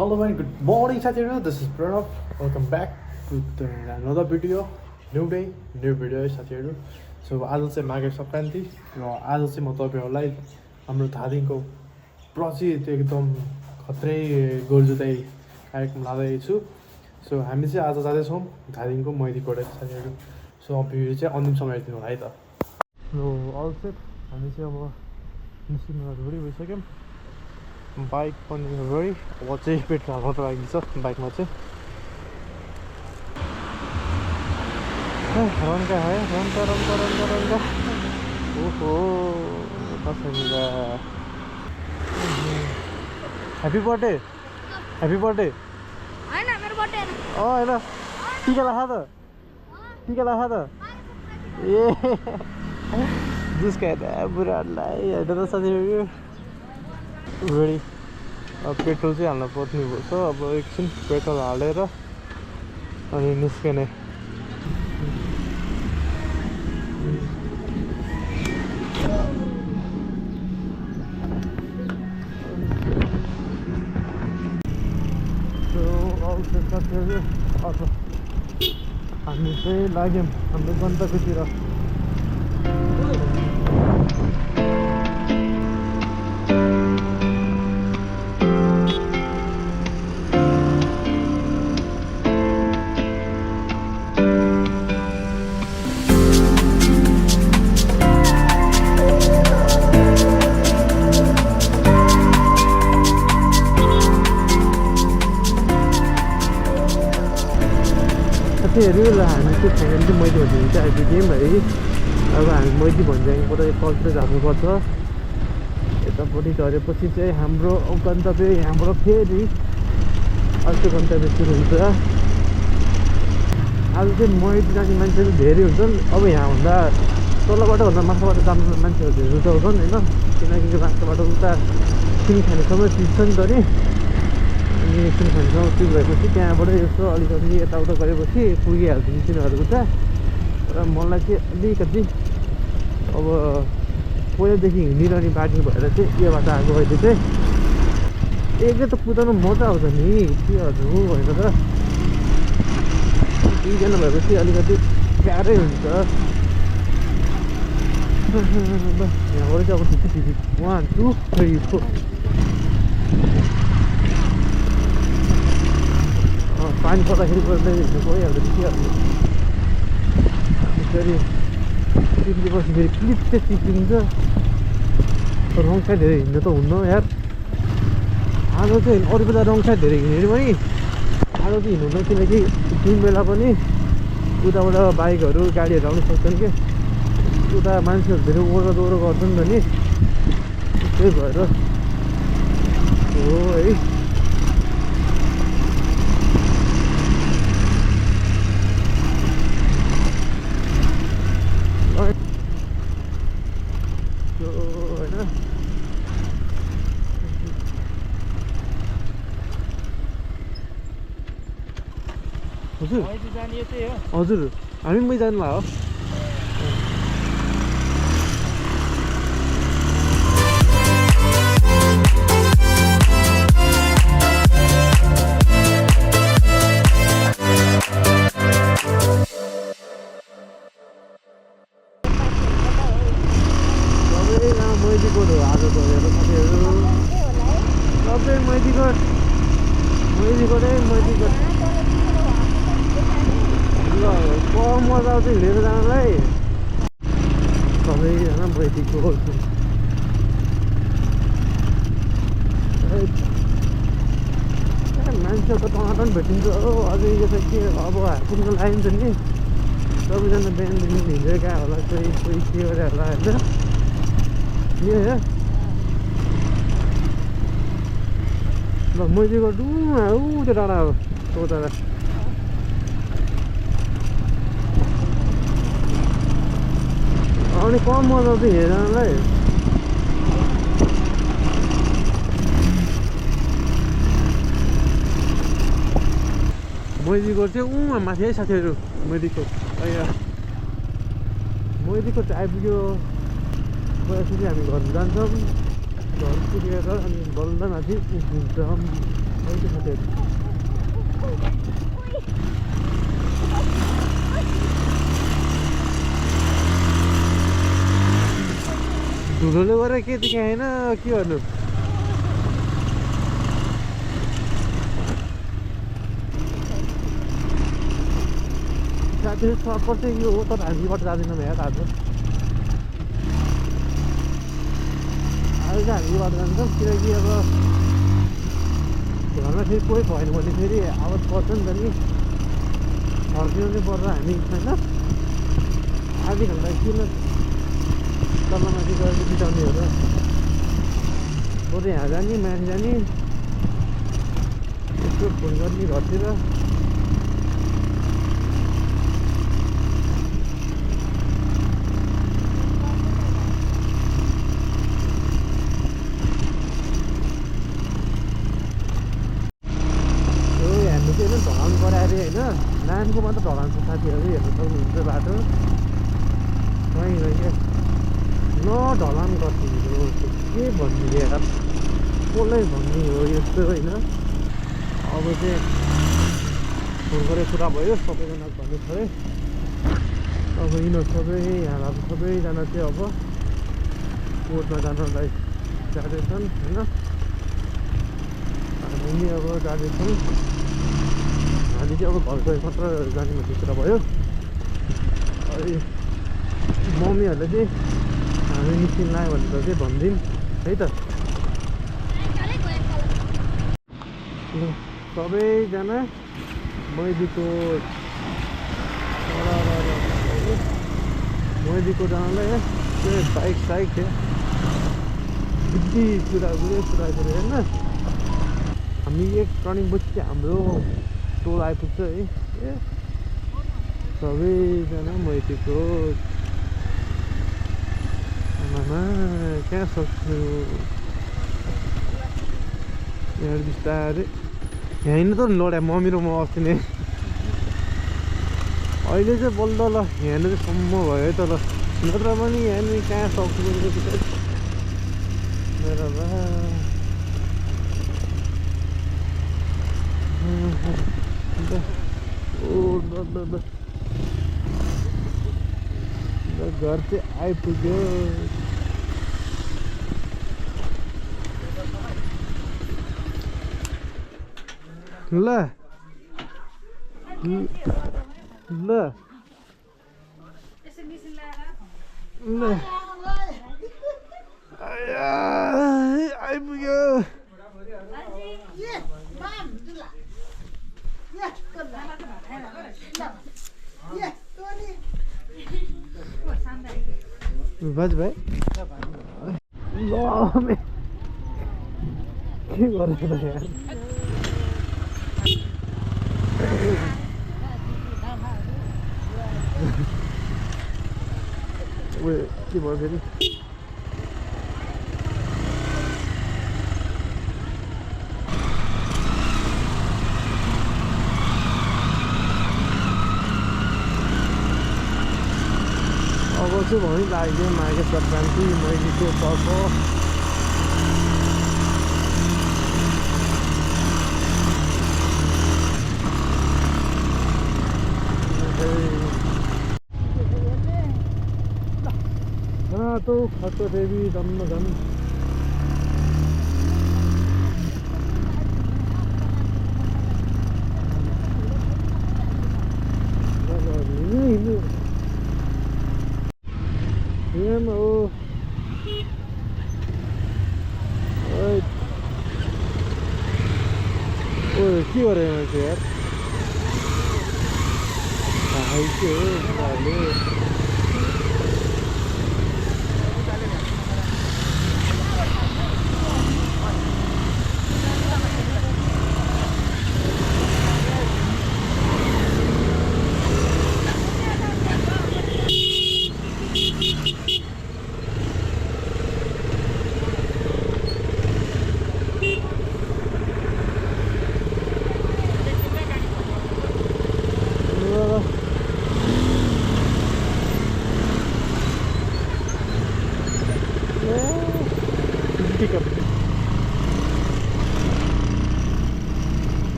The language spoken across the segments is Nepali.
hello and good morning साथीहरु. This is Pranav. Welcome back to another video. New day, new video साथीहरु. So आज चाहिँ माघे संक्रान्ति र आज चाहिँ म तपाईहरुलाई हाम्रो धादिङको प्रसिद्ध एकदम खत्रै गोरुजुताई कार्यक्रम लादैछु. सो हामी चाहिँ आज जाँदै छौं धादिङको मैदीकोट साथीहरु. सो अब भिडियो चाहिँ अन्तिमसम्म हेर्दिनु होला है त. नो अल सेट हामी चाहिँ अब निस्किनु रेडी भइसक्यौं. बाइक पनि रेडी. अब चाहिँ पेट्रोल हाल्न त लागि छ बाइकमा चाहिँ. रन्का है रन्का ओहो कसैले ह्यापी बर्थडे हैन मेरो बर्थडे हैन टिका लाखा त ए जिसका बुढाहरूलाई हेर्दा त साथीहरु रेडी. अब पेट्रोल चाहिँ हाल्न पर्ने भयो. सो अब एकछिन पेट्रोल हालेर अनि निस्कने. अब हामी चाहिँ लाग्यौँ हाम्रो गन्तव्यतिर. साथीहरु हामी चाहिँ फाइनली मैदी भन्ने चाहिँ आइपुग्यौँ है. अब हामी मैदी भन्ज्याङबाट कलतिर जानुपर्छ. यतापट्टि झरेपछि चाहिँ हाम्रो गन्तव्य यहाँबाट फेरि अर्को गन्तव्य सुरु हुन्छ. आज चाहिँ मैदी जाने मान्छेहरू धेरै हुन्छन्. अब यहाँभन्दा तलबाट भन्दा माथिबाट जानु मान्छेहरू धेरै रुचाउँछन् होइन. किनकि माथिबाट उता सिङखानेसम्म चिज छ नि त नि. अनि सिङखानेसम्म चिज भएपछि त्यहाँबाट यसो अलिकति यताउता गरेपछि पुगिहाल्छ तिनीहरू उता. र मलाई चाहिँ अलिकति अब पहिलादेखि हिँडिरहने बानी भएर चाहिँ यो बाटो आएको अहिले चाहिँ एकले त कुदाउनु मजा आउँछ नि केहरू होइन त. दुईजना भएपछि अलिकति गाह्रै हुन्छ. यहाँबाट चाहिँ अब ठिक 1 2 3 4 पानी पर्दाखेरि पर्दै हिँड्नु गइहाल्छ के. फेरि टिप्लेपछि फेरि क्लिप चाहिँ टिपिन्छ. रङ साइड धेरै हिँड्नु त हुन्न यार. आज चाहिँ अरू बेला रङ साइड धेरै हिँड्यो भने आज चाहिँ हिँड्नु. किनकि जुन बेला पनि उताबाट बाइकहरू गाडीहरू आउनु सक्छन् कि उता मान्छेहरू धेरै ओह्रो दोहोरो गर्छन् त नि. त्यही भएर हो है. हजुर हामी मै जानु हो. मैदीकोट हो आज त हेर साथीहरू. सबै मैदीकोट ल कम मजा आउँछ हिँडेर जानलाई. सबैजना मैदीकोट मान्छेको टमाटर पनि भेटिन्छ हो. अझै यो त के अब हाकुनको लागिन्छ नि. सबैजना बिहानदेखि हिँडेर गयो होला. कोही के गरे होला होइन. ल मैदीकोट ऊ त्यो डाँडा हो सोचा. अनि कम मजा आउँछ हेर्नलाई. मैदीकोट चाहिँ माथि है साथीहरू. मैदीकोट चाहिँ आइपुग्यो. गएपछि हामी घर जान्छौँ. घर पुगेर अनि बल्ल माथि उठ्छौँ. ओके साथीहरु धुलोले गरेर के देखे हैन के गर्नु साथीहरु सर्टकट चाहिँ यो हो तर हामीबाट जाँदैनौँ यार आज चाहिँ हामीबाट जान्छौँ किनकि अब घरमा फेरि कोही भएन भने फेरि आवाज पर्छ नि त नि फर्किनु पर्छ हामी होइन आधी घन्टा किन तलमाथि गएर बिताउने हो र बरु यहाँ जाने माथि जाने यसो फोन गर्ने घरतिर ढलान गराएर होइन नानको मात्र ढलान छ साथीहरू हेर्नु सक्नुहुन्छ बाटो कहीँ क्या न ढलान गर्ने हो के भन्ने यार कसलाई भन्ने हो यस्तो होइन अब चाहिँ फोन गरेर कुरा भयो सबैजना भन्नु पऱ्यो अब यिनीहरू सबै यहाँ सबैजना चाहिँ अब कोर्टमा जानलाई जाँदैछन् होइन हामी अब जाँदैछौँ हामी चाहिँ अब घर गएर मात्र जाने भन्ने कुरा भयो मम्मीहरूले चाहिँ हामी निस्किन आयो भनेर चाहिँ भनिदिउँ है त सबैजना मैदीको जानलाई त्यो बाइक साइक थियो बुद्धि कुरा गऱ्यो होइन हामी एक टर्निङ पछि हाम्रो टोल आइपुग्छ है ए सबैजना मैदीको आमामा कहाँ सक्छु यहाँ बिस्तारै यहाँ हिँड्नु त लड्या मम्मी र म अस्ति नै अहिले चाहिँ बल्ल ल यहाँनिर चाहिँ सम्म भयो है त ल नत्र पनि यहाँनिर कहाँ सक्छु मेरो बा घर चाहिँ आइपुग्यो ल ल ल आइपुग्यो बाज भाइ के गरेको त यार के भयो फेरि अब चाहिँ भनि लाग्यो माघे सङ्क्रान्ति मैदीको पर्व तो खत देवी दम दम के गरे मान्छे यार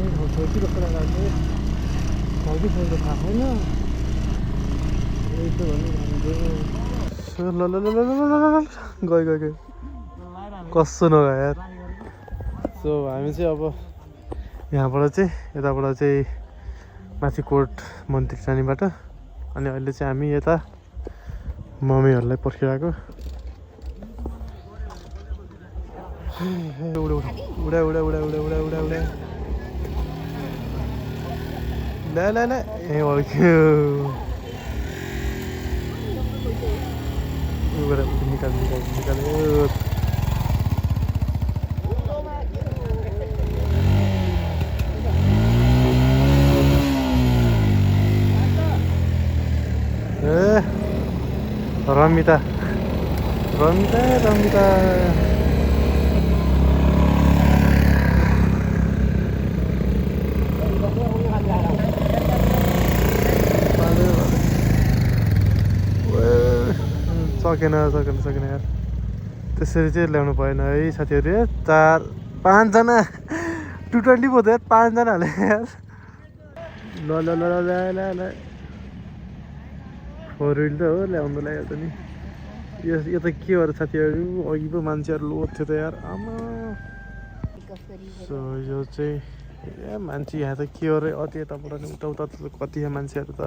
दामी ठाउँ छ कि जस्तो लाग्यो कि छैन थाहा छैन ल ल ल ल गयो कस्तो नगयो यार सो हामी चाहिँ अब यहाँबाट चाहिँ यताबाट चाहिँ माथि कोट मन्दिर जानेबाट अनि अहिले चाहिँ हामी यता मम्मीहरूलाई पर्खिरहेको उडा उडा उडा उडा उडा उडा उडा ल ल ल ए अड्क्यो निकाल निकाल निकाल्यो रमिता रमिता रमिता सकेन सकेन सकेन यार त्यसरी चाहिँ ल्याउनु भएन है साथीहरू यार 5जना 220 पो यार 5जनाहरूले यार ल ल ल ल ल ल 4 व्हिल त हो ल्याउनु लाग्यो त नि यो त के हो र साथीहरू अघि पो मान्छेहरू लोड थियो त यार आमा सो यो चाहिँ ए मान्छे यहाँ त के हो र अति यताबाट नि उता कति यहाँ मान्छेहरू त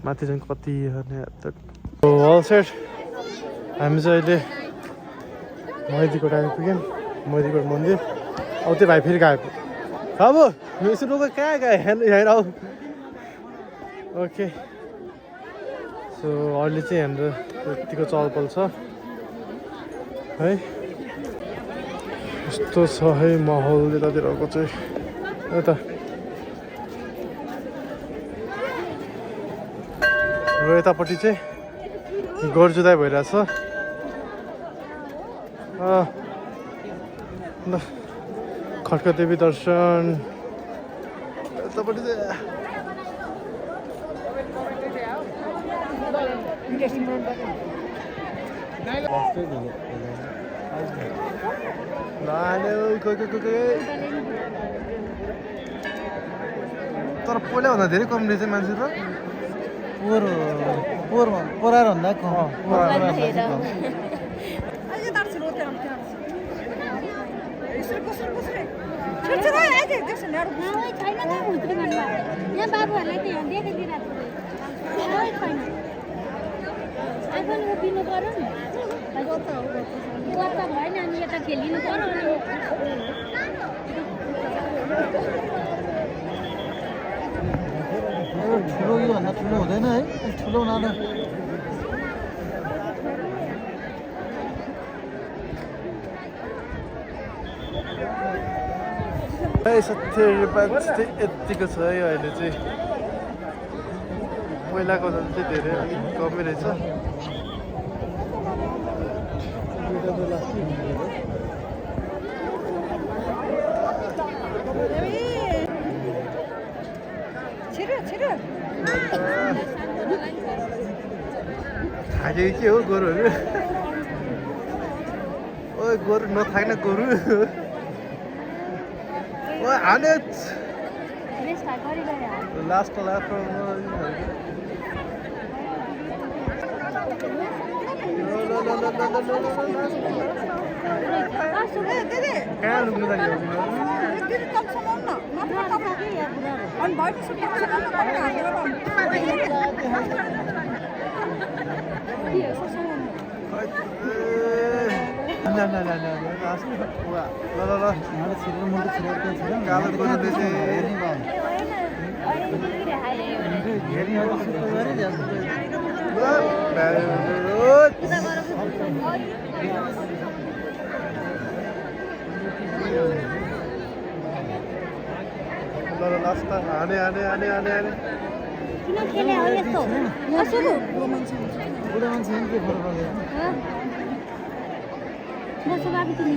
माथि चाहिँ कति अल सेट हामी चाहिँ अहिले मैदीकोट आइपुग्यौँ मैदीकोट मन्दिर अब त्यो भाइ फेरि गएको अब यसो लोक कहाँ गयो यहाँ आऊ ओके सो अहिले चाहिँ हाम्रो यतिको चलपल छ है यस्तो छ है माहौल यतातिरको चाहिँ यता र यतापट्टि चाहिँ गोड जुधाइ भइरहेछ ल खड्का देवी दर्शन यतापट्टि चाहिँ तर पहिलाभन्दा धेरै कम रहेछ मान्छे त पोरार भन्दा कम यहाँ बाबुहरूलाई त यहाँ देखाइदिरहेको छैन आफूले उभिनु पर्यो नि त भएन अनि यता खेलिनु पर्यो ठुलो योभन्दा ठुलो हुँदैन है ठुलो उनीहरू यतिको छ है अहिले चाहिँ पहिलाको झन् चाहिँ धेरै अलिक कमै रहेछ थाकेको के हो गोरुहरू ओ गोरु नथाक्न गोरु ओ हाने लास्ट कहाँ लुक्नु आने आने आने आने आने किन खेले हो यस्तो नसुरु बुढो मान्छे के फरक पर्दैन बसो बाबु तिमी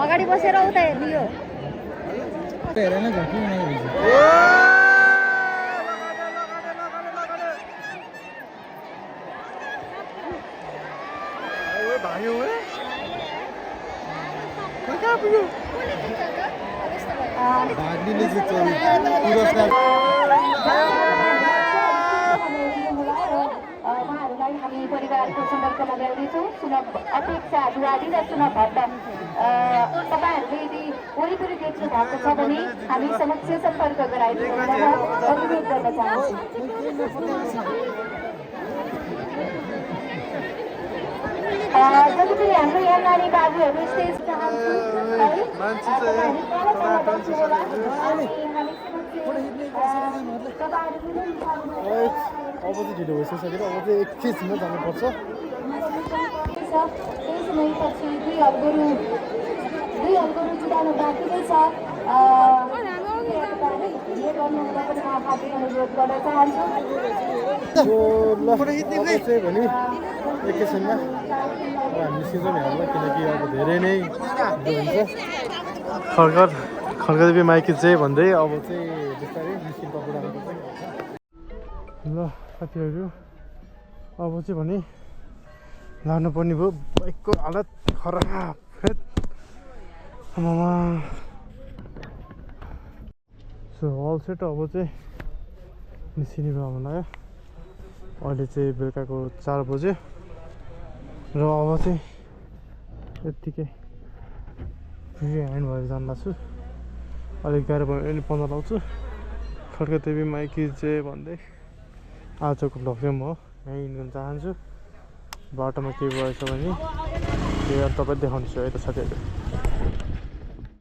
अगाडि बसेर उता हेर्नु यो हेरेन झट्टी बनाइरहेछ भाग्यो खोइ कहाँ पुग्यो भाग्नेले जित्छ पुरस्कार उहाँहरूलाई हामी परिवारको सम्पर्कमा ल्याउँदैछौँ चुनाव अपेक्षा दुवारी र चुनाव भट्ट तपाईँहरूले यदि वरिपरि देख्नु भएको छ भने हामी समक्ष सम्पर्क गराइदिनु अनुरोध गर्न चाहन्छु जतिपनि हाम्रो यहाँ नानी बाबुहरू स्टेज चाहन्छु अब चाहिँ ढिलो भइसकेर अब चाहिँ एकैछिनमा जानुपर्छ केही समयपछि दुई हलगोरु जुटाउनु बाँकी नै छ अनुरोध गर्न चाहन्छु ल अब चाहिँ भने एकैछिनमा अब हामी निस्किन्छौँ यहाँबाट किनकि अब धेरै नै हुन्छ खड्का माइकी चाहिँ भन्दै अब चाहिँ बिस्तारै निस्किनु कुरा गर्नुपर्छ ल साथीहरू अब चाहिँ भने लानुपर्ने भयो बाइकको हालत खराब आमामा सो अल सेट अब चाहिँ निस्किने भयो मलाई अहिले चाहिँ बेलुकाको 4 बज्यो र अब चाहिँ यत्तिकै फ्री ह्यान्ड भएर जान्दा छु अलिक गाह्रो भयो अहिले 15 लाउँछु खड्का देवी माइकी चाहिँ भन्दै आजको भ्लग चाहिँ म यहीँ गर्न चाहन्छु बाटोमा के भएछ भने त्यो तपाईँ देखाउँछु है त साथीहरू